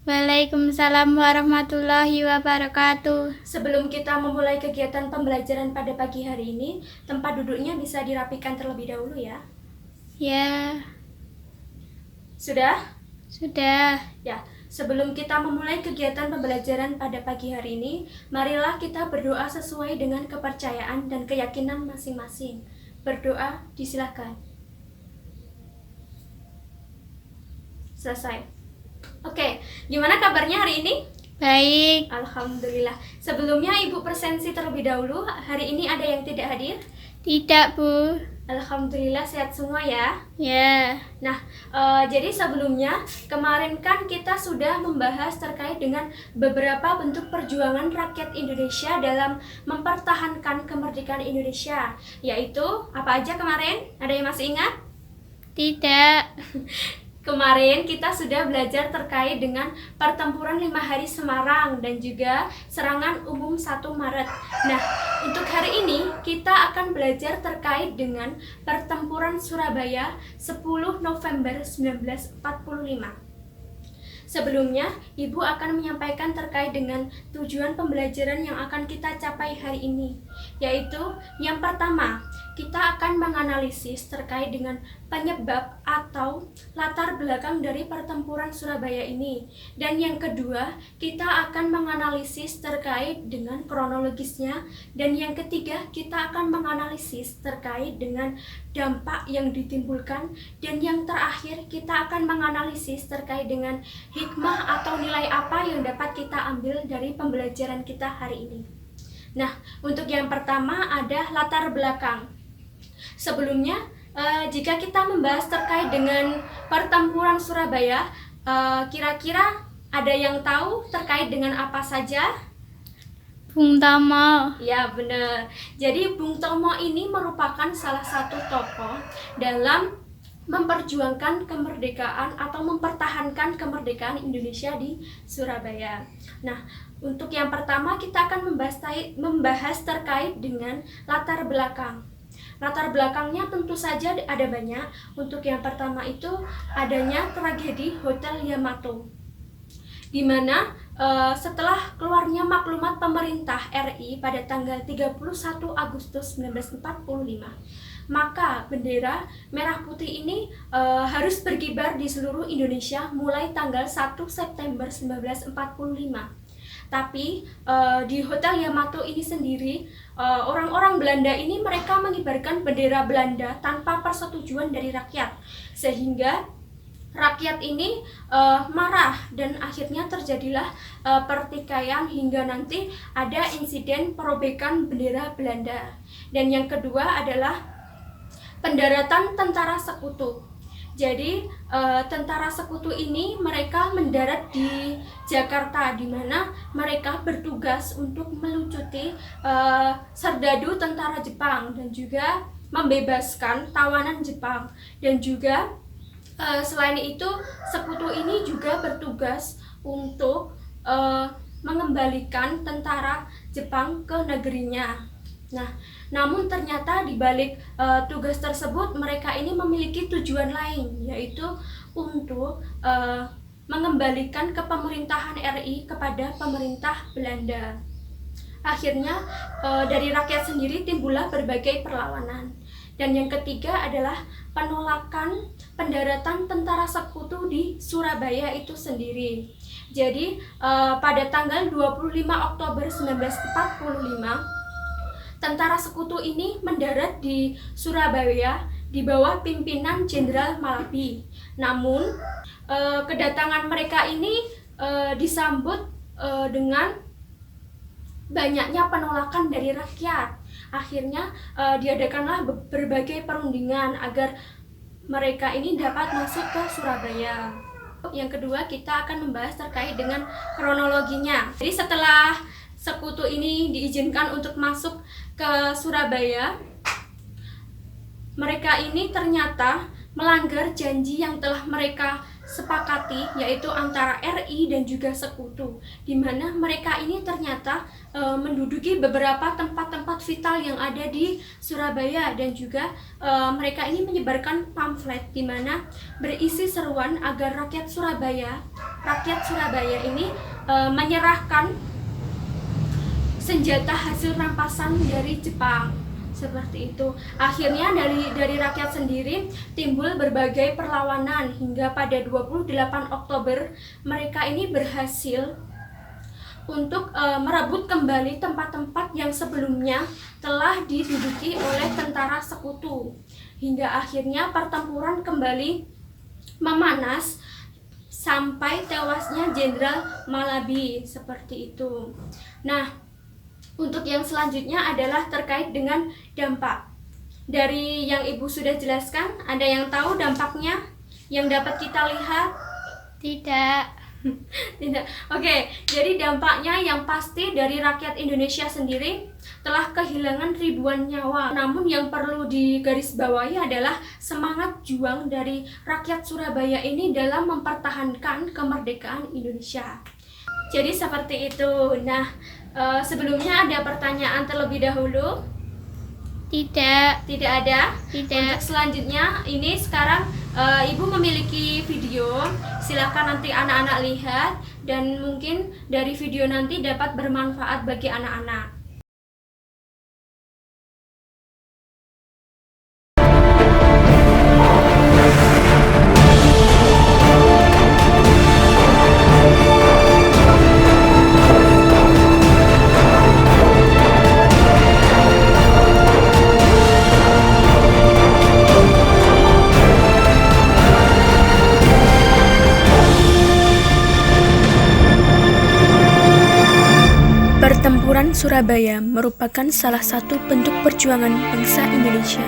Waalaikumsalam warahmatullahi wabarakatuh. Sebelum kita memulai kegiatan pembelajaran pada pagi hari ini, tempat duduknya bisa dirapikan terlebih dahulu ya. Ya, Sudah? sudah. Ya, sebelum kita memulai kegiatan pembelajaran pada pagi hari ini, marilah kita berdoa sesuai dengan kepercayaan dan keyakinan masing-masing. Berdoa, disilahkan. Selesai. Oke, gimana kabarnya hari ini? Baik. Alhamdulillah. Sebelumnya Ibu presensi terlebih dahulu. Hari ini ada yang tidak hadir? Tidak, Bu. Alhamdulillah sehat semua ya. Ya. Nah, jadi sebelumnya kemarin kan kita sudah membahas terkait dengan beberapa bentuk perjuangan rakyat Indonesia dalam mempertahankan kemerdekaan Indonesia. Yaitu apa aja kemarin? Ada yang masih ingat? Tidak. Kemarin kita sudah belajar terkait dengan pertempuran 5 hari Semarang dan juga serangan umum 1 Maret. Nah, untuk hari ini kita akan belajar terkait dengan pertempuran Surabaya 10 November 1945. Sebelumnya, Ibu akan menyampaikan terkait dengan tujuan pembelajaran yang akan kita capai hari ini, yaitu yang pertama, kita akan menganalisis terkait dengan penyebab atau latar belakang dari pertempuran Surabaya ini. Dan yang kedua, kita akan menganalisis terkait dengan kronologisnya. Dan yang ketiga, kita akan menganalisis terkait dengan dampak yang ditimbulkan. Dan yang terakhir, kita akan menganalisis terkait dengan hikmah atau nilai apa yang dapat kita ambil dari pembelajaran kita hari ini. Nah, untuk yang pertama ada latar belakang. Sebelumnya, jika kita membahas terkait dengan pertempuran Surabaya, kira-kira ada yang tahu terkait dengan apa saja? Bung Tomo. Ya, benar. Jadi Bung Tomo ini merupakan salah satu tokoh dalam memperjuangkan kemerdekaan atau mempertahankan kemerdekaan Indonesia di Surabaya. Nah, untuk yang pertama kita akan membahas terkait dengan latar belakang. Latar belakangnya tentu saja ada banyak. Untuk yang pertama itu adanya tragedi Hotel Yamato, di mana setelah keluarnya maklumat pemerintah RI pada tanggal 31 Agustus 1945, maka bendera merah putih ini harus berkibar di seluruh Indonesia mulai tanggal 1 September 1945. Tapi di Hotel Yamato ini sendiri, orang-orang Belanda ini mereka mengibarkan bendera Belanda tanpa persetujuan dari rakyat, sehingga rakyat ini marah dan akhirnya terjadilah pertikaian hingga nanti ada insiden perobekan bendera Belanda. Dan yang kedua adalah pendaratan tentara sekutu. Jadi tentara sekutu ini mereka mendarat di Jakarta, di mana mereka bertugas untuk melucuti serdadu tentara Jepang dan juga membebaskan tawanan Jepang. Dan juga selain itu sekutu ini juga bertugas untuk mengembalikan tentara Jepang ke negerinya. Nah, namun ternyata di balik tugas tersebut mereka ini memiliki tujuan lain, yaitu untuk mengembalikan kepemerintahan RI kepada pemerintah Belanda. Akhirnya dari rakyat sendiri timbullah berbagai perlawanan. Dan yang ketiga adalah penolakan pendaratan tentara sekutu di Surabaya itu sendiri. Jadi pada tanggal 25 Oktober 1945, tentara sekutu ini mendarat di Surabaya di bawah pimpinan Jenderal Malabi. Namun kedatangan mereka ini disambut dengan banyaknya penolakan dari rakyat. Akhirnya diadakanlah berbagai perundingan agar mereka ini dapat masuk ke Surabaya. Yang kedua, kita akan membahas terkait dengan kronologinya. Jadi setelah sekutu ini diizinkan untuk masuk ke Surabaya, mereka ini ternyata melanggar janji yang telah mereka sepakati, yaitu antara RI dan juga sekutu, di mana mereka ini ternyata menduduki beberapa tempat-tempat vital yang ada di Surabaya, dan juga mereka ini menyebarkan pamflet di mana berisi seruan agar rakyat Surabaya ini menyerahkan senjata hasil rampasan dari Jepang. Seperti itu. Akhirnya dari rakyat sendiri timbul berbagai perlawanan hingga pada 28 Oktober mereka ini berhasil untuk merebut kembali tempat-tempat yang sebelumnya telah diduduki oleh tentara sekutu. Hingga akhirnya pertempuran kembali memanas sampai tewasnya Jenderal Malabi, seperti itu. Nah, untuk yang selanjutnya adalah terkait dengan dampak. Dari yang Ibu sudah jelaskan, ada yang tahu dampaknya yang dapat kita lihat? Tidak. Tidak. Oke, jadi dampaknya yang pasti dari rakyat Indonesia sendiri telah kehilangan ribuan nyawa. Namun yang perlu digarisbawahi adalah semangat juang dari rakyat Surabaya ini dalam mempertahankan kemerdekaan Indonesia. Jadi seperti itu. Nah, sebelumnya ada pertanyaan terlebih dahulu? Tidak. Tidak ada? Tidak. Untuk selanjutnya, ini sekarang Ibu memiliki video. Silakan nanti anak-anak lihat, dan mungkin dari video nanti dapat bermanfaat bagi anak-anak. Pertempuran Surabaya merupakan salah satu bentuk perjuangan bangsa Indonesia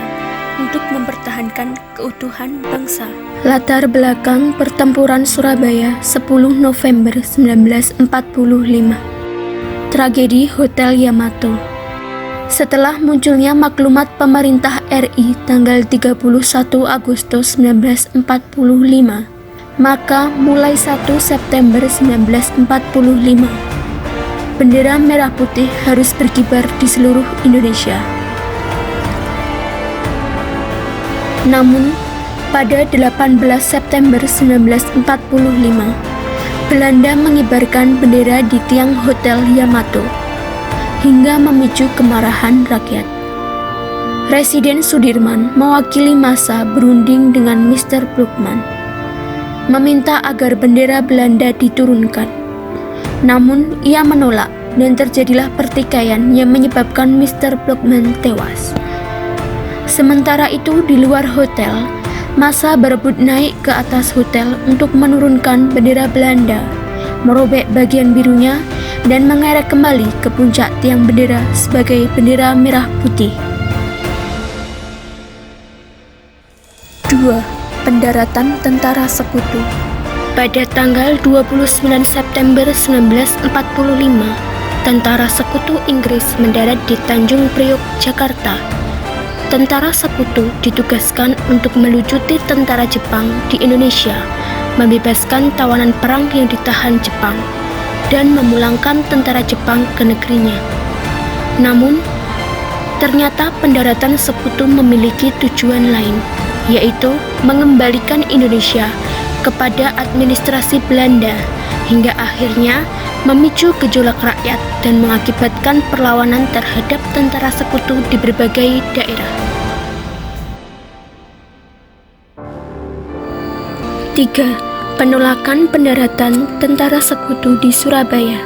untuk mempertahankan keutuhan bangsa. Latar belakang Pertempuran Surabaya 10 November 1945. Tragedi Hotel Yamato. Setelah munculnya maklumat pemerintah RI tanggal 31 Agustus 1945, maka mulai 1 September 1945, bendera merah putih harus berkibar di seluruh Indonesia. Namun, pada 18 September 1945, Belanda mengibarkan bendera di tiang Hotel Yamato hingga memicu kemarahan rakyat. Presiden Sudirman mewakili massa berunding dengan Mr. Blokman, meminta agar bendera Belanda diturunkan. Namun, ia menolak dan terjadilah pertikaian yang menyebabkan Mr. Blokman tewas. Sementara itu, di luar hotel, massa berebut naik ke atas hotel untuk menurunkan bendera Belanda, merobek bagian birunya, dan mengerek kembali ke puncak tiang bendera sebagai bendera merah putih. 2. Pendaratan tentara sekutu. Pada tanggal 29 September 1945, tentara sekutu Inggris mendarat di Tanjung Priok, Jakarta. Tentara sekutu ditugaskan untuk melucuti tentara Jepang di Indonesia, membebaskan tawanan perang yang ditahan Jepang, dan memulangkan tentara Jepang ke negerinya. Namun, ternyata pendaratan sekutu memiliki tujuan lain, yaitu mengembalikan Indonesia kepada administrasi Belanda, hingga akhirnya memicu gejolak rakyat dan mengakibatkan perlawanan terhadap tentara sekutu di berbagai daerah. 3. Penolakan pendaratan tentara sekutu di Surabaya.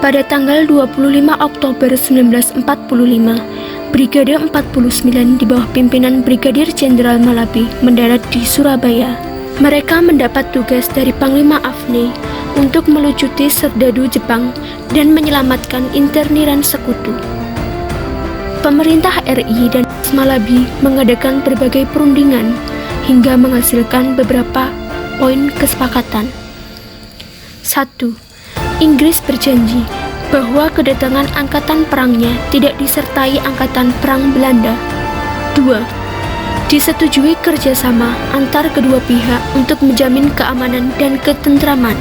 Pada tanggal 25 Oktober 1945, Brigade 49 di bawah pimpinan Brigadir Jenderal Malabi mendarat di Surabaya. Mereka mendapat tugas dari Panglima Afne untuk melucuti serdadu Jepang dan menyelamatkan interniran sekutu. Pemerintah RI dan Malabi mengadakan berbagai perundingan hingga menghasilkan beberapa poin kesepakatan. 1. Inggris berjanji bahwa kedatangan angkatan perangnya tidak disertai angkatan perang Belanda. 2. Disetujui kerjasama antar kedua pihak untuk menjamin keamanan dan ketentraman.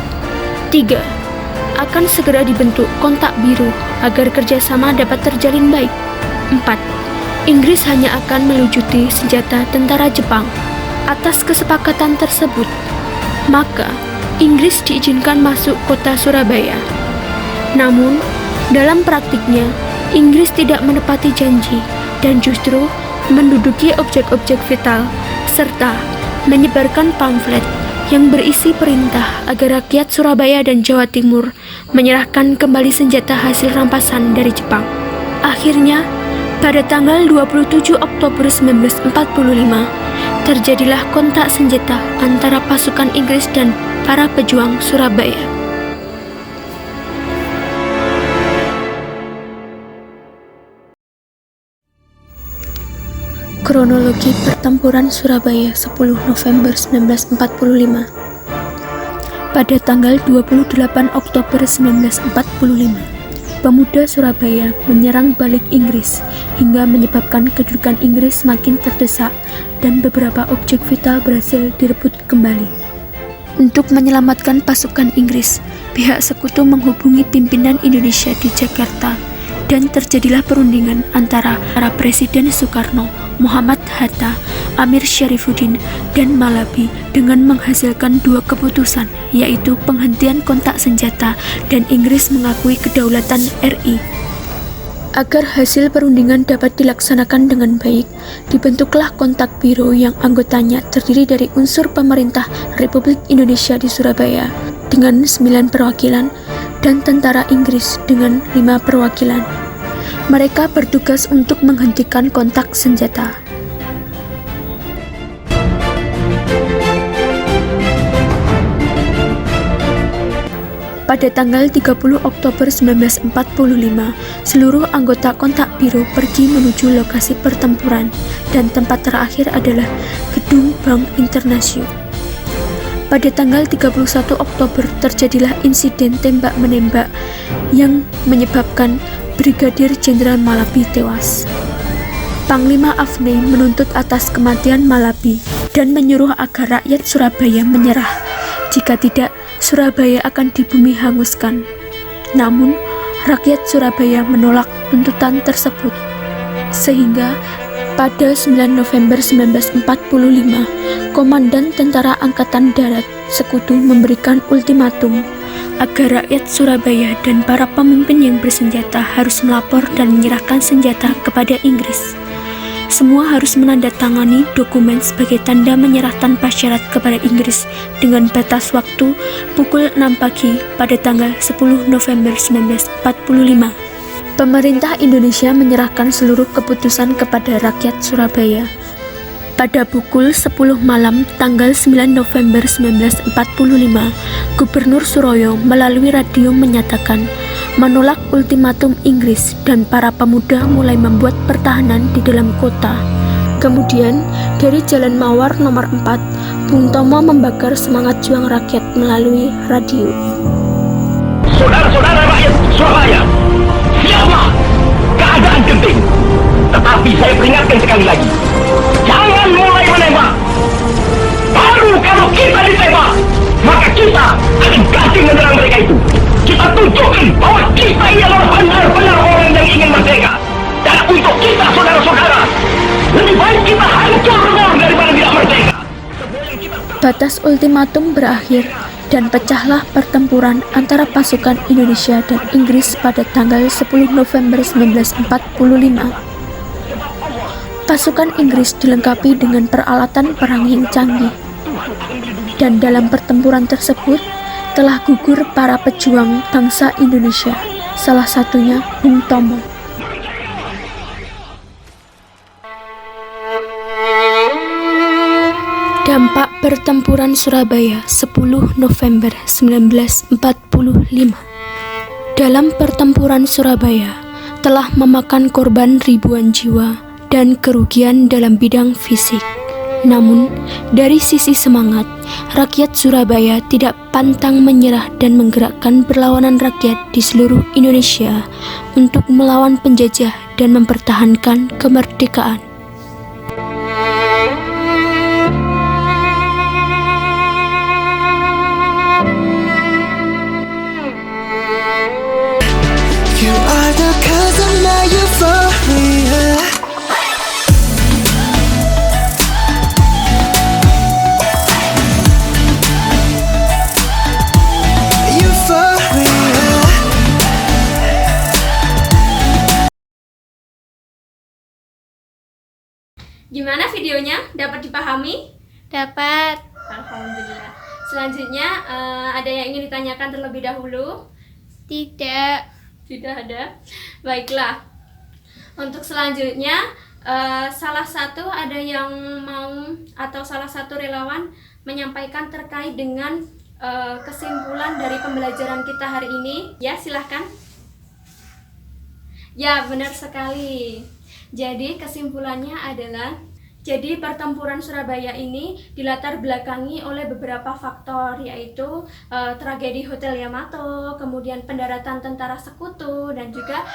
3. Akan segera dibentuk kontak biru agar kerjasama dapat terjalin baik. 4. Inggris hanya akan melucuti senjata tentara Jepang. Atas kesepakatan tersebut, maka Inggris diizinkan masuk kota Surabaya. Namun, dalam praktiknya, Inggris tidak menepati janji dan justru menduduki objek-objek vital serta menyebarkan pamflet yang berisi perintah agar rakyat Surabaya dan Jawa Timur menyerahkan kembali senjata hasil rampasan dari Jepang. Akhirnya, pada tanggal 27 Oktober 1945, terjadilah kontak senjata antara pasukan Inggris dan para pejuang Surabaya. Kronologi pertempuran Surabaya 10 November 1945. Pada tanggal 28 Oktober 1945, pemuda Surabaya menyerang balik Inggris hingga menyebabkan kedudukan Inggris semakin terdesak dan beberapa objek vital berhasil direbut kembali. Untuk menyelamatkan pasukan Inggris, pihak sekutu menghubungi pimpinan Indonesia di Jakarta dan terjadilah perundingan antara para Presiden Soekarno, Muhammad Hatta, Amir Syarifuddin, dan Malabi dengan menghasilkan dua keputusan, yaitu penghentian kontak senjata dan Inggris mengakui kedaulatan RI. Agar hasil perundingan dapat dilaksanakan dengan baik, dibentuklah kontak biro yang anggotanya terdiri dari unsur pemerintah Republik Indonesia di Surabaya dengan 9 perwakilan dan tentara Inggris dengan 5 perwakilan. Mereka bertugas untuk menghentikan kontak senjata. Pada tanggal 30 Oktober 1945, seluruh anggota kontak biro pergi menuju lokasi pertempuran dan tempat terakhir adalah Gedung Bank Internasional. Pada tanggal 31 Oktober terjadilah insiden tembak-menembak yang menyebabkan Brigadir Jenderal Malabi tewas. Panglima Afne menuntut atas kematian Malabi dan menyuruh agar rakyat Surabaya menyerah. Jika tidak, Surabaya akan dibumi hanguskan. Namun, rakyat Surabaya menolak tuntutan tersebut. Sehingga pada 9 November 1945, Komandan Tentara Angkatan Darat Sekutu memberikan ultimatum agar rakyat Surabaya dan para pemimpin yang bersenjata harus melapor dan menyerahkan senjata kepada Inggris. Semua harus menandatangani dokumen sebagai tanda menyerah tanpa syarat kepada Inggris dengan batas waktu pukul 6 pagi pada tanggal 10 November 1945. Pemerintah Indonesia menyerahkan seluruh keputusan kepada rakyat Surabaya. Pada pukul 10 malam tanggal 9 November 1945, Gubernur Suroyo melalui radio menyatakan menolak ultimatum Inggris dan para pemuda mulai membuat pertahanan di dalam kota. Kemudian, dari Jalan Mawar nomor 4, Bung Tomo membakar semangat juang rakyat melalui radio. Saudara-saudara rakyat Surabaya, siaplah, keadaan genting. Tetapi saya peringatkan sekali lagi, jangan mulai menembak. Baru kalau kita ditembak, maka kita akan ganti menyerang mereka itu. Kita tunjukkan bahwa kita ini adalah benar-benar orang yang ingin merdeka. Dan untuk kita, saudara-saudara, lebih baik kita hancur daripada tidak merdeka. Batas ultimatum berakhir dan pecahlah pertempuran antara pasukan Indonesia dan Inggris pada tanggal 10 November 1945. Pasukan Inggris dilengkapi dengan peralatan perang yang canggih. Dan dalam pertempuran tersebut telah gugur para pejuang bangsa Indonesia, salah satunya Bung Tomo. Dampak pertempuran Surabaya 10 November 1945. Dalam pertempuran Surabaya telah memakan korban ribuan jiwa dan kerugian dalam bidang fisik. Namun, dari sisi semangat, rakyat Surabaya tidak pantang menyerah dan menggerakkan perlawanan rakyat di seluruh Indonesia untuk melawan penjajah dan mempertahankan kemerdekaan. Gimana videonya? Dapat dipahami? Dapat. Alhamdulillah. Selanjutnya ada yang ingin ditanyakan terlebih dahulu? Tidak. Tidak ada. Baiklah. Untuk selanjutnya salah satu ada yang mau atau salah satu relawan menyampaikan terkait dengan kesimpulan dari pembelajaran kita hari ini. Ya, silahkan. Ya, benar sekali. Jadi kesimpulannya adalah, jadi pertempuran Surabaya ini dilatar belakangi oleh beberapa faktor, yaitu tragedi Hotel Yamato, kemudian pendaratan tentara sekutu, dan juga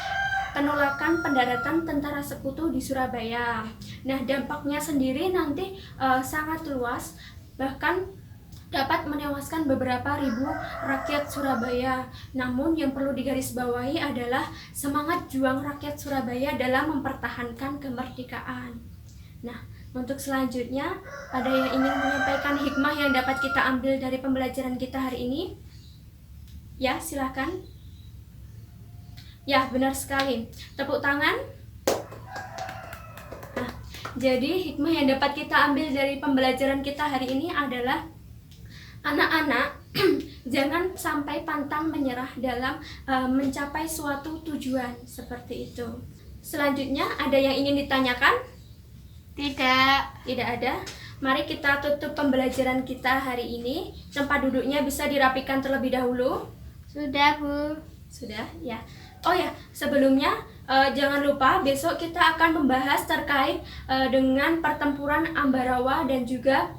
penolakan pendaratan tentara sekutu di Surabaya. Nah, dampaknya sendiri nanti sangat luas, bahkan dapat menewaskan beberapa ribu rakyat Surabaya. Namun yang perlu digarisbawahi adalah semangat juang rakyat Surabaya dalam mempertahankan kemerdekaan. Nah, untuk selanjutnya ada yang ingin menyampaikan hikmah yang dapat kita ambil dari pembelajaran kita hari ini? Ya, silakan. Ya, benar sekali. Tepuk tangan. Nah, jadi hikmah yang dapat kita ambil dari pembelajaran kita hari ini adalah anak-anak jangan sampai pantang menyerah dalam mencapai suatu tujuan seperti itu. Selanjutnya ada yang ingin ditanyakan? Tidak. Tidak ada. Mari kita tutup pembelajaran kita hari ini. Tempat duduknya bisa dirapikan terlebih dahulu. Sudah, Bu. Sudah, ya. Oh ya, sebelumnya jangan lupa besok kita akan membahas terkait dengan pertempuran Ambarawa dan juga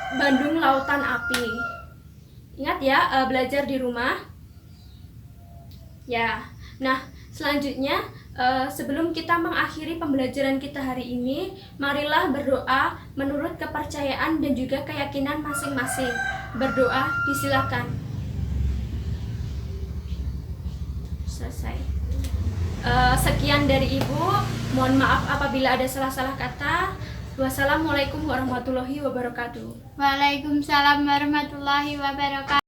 Bandung Lautan Api. Ingat ya, belajar di rumah. Ya. Nah, selanjutnya sebelum kita mengakhiri pembelajaran kita hari ini, marilah berdoa menurut kepercayaan dan juga keyakinan masing-masing. Berdoa, disilakan. Selesai. Sekian dari Ibu. Mohon maaf apabila ada salah-salah kata. Wassalamualaikum warahmatullahi wabarakatuh. Waalaikumsalam warahmatullahi wabarakatuh.